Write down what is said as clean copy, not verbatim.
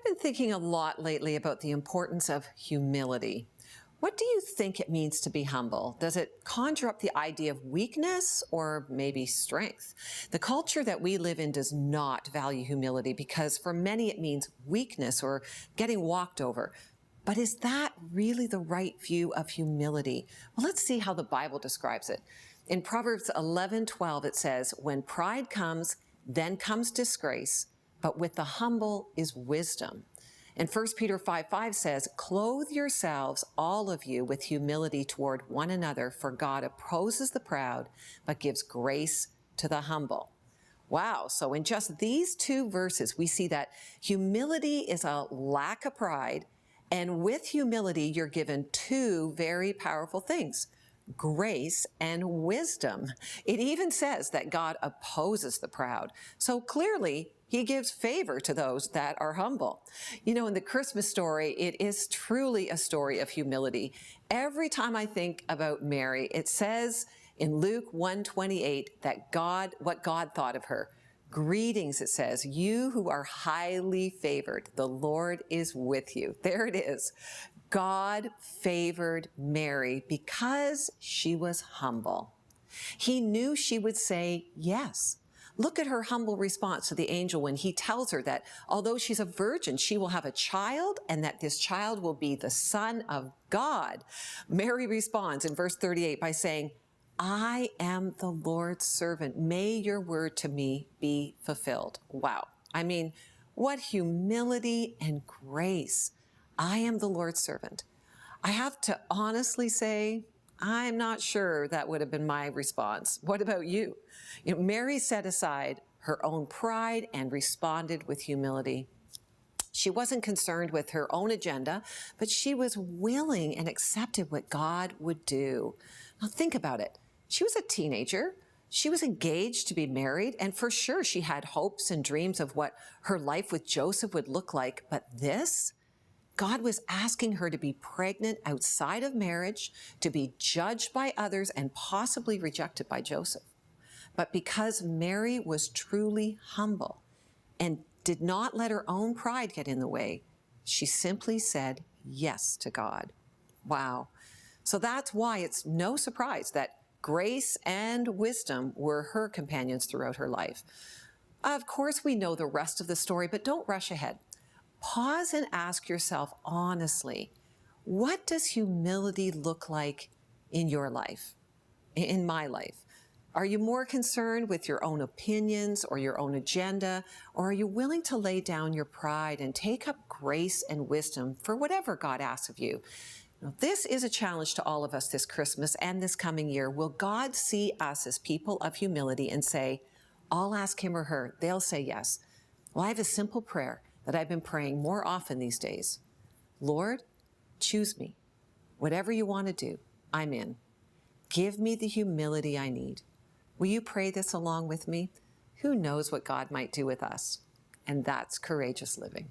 I've been thinking a lot lately about the importance of humility. What do you think it means to be humble? Does it conjure up the idea of weakness or maybe strength? The culture that we live in does not value humility because for many it means weakness or getting walked over. But is that really the right view of humility? Well, let's see how the Bible describes it. In Proverbs 11:12, it says, "When pride comes, then comes disgrace, but with the humble is wisdom." And 1 Peter 5:5 says, "Clothe yourselves, all of you, with humility toward one another, for God opposes the proud, but gives grace to the humble." Wow, so in just these two verses, we see that humility is a lack of pride, and with humility, you're given two very powerful things: grace and wisdom. It even says that God opposes the proud. So clearly, he gives favor to those that are humble. You know, in the Christmas story, it is truly a story of humility. Every time I think about Mary, it says in Luke 1:28 that what God thought of her. "Greetings," it says, "you who are highly favored, the Lord is with you." There it is. God favored Mary because she was humble. He knew she would say yes. Look at her humble response to the angel when he tells her that although she's a virgin, she will have a child and that this child will be the Son of God. Mary responds in verse 38 by saying, "I am the Lord's servant. May your word to me be fulfilled." Wow. I mean, what humility and grace. "I am the Lord's servant." I have to honestly say, I'm not sure that would have been my response. What about you? Mary set aside her own pride and responded with humility. She wasn't concerned with her own agenda, but she was willing and accepted what God would do. Now think about it. She was a teenager. She was engaged to be married, and for sure she had hopes and dreams of what her life with Joseph would look like. But this, God was asking her to be pregnant outside of marriage, to be judged by others, and possibly rejected by Joseph. But because Mary was truly humble and did not let her own pride get in the way, she simply said yes to God. Wow. So that's why it's no surprise that grace and wisdom were her companions throughout her life. Of course, we know the rest of the story, but don't rush ahead. Pause and ask yourself honestly, what does humility look like in your life, in my life? Are you more concerned with your own opinions or your own agenda, or are you willing to lay down your pride and take up grace and wisdom for whatever God asks of you? Now, this is a challenge to all of us this Christmas and this coming year. Will God see us as people of humility and say, I'll ask him or her, they'll say yes. Well, I have a simple prayer that I've been praying more often these days. Lord, choose me. Whatever you want to do, I'm in. Give me the humility I need. Will you pray this along with me? Who knows what God might do with us? And that's courageous living.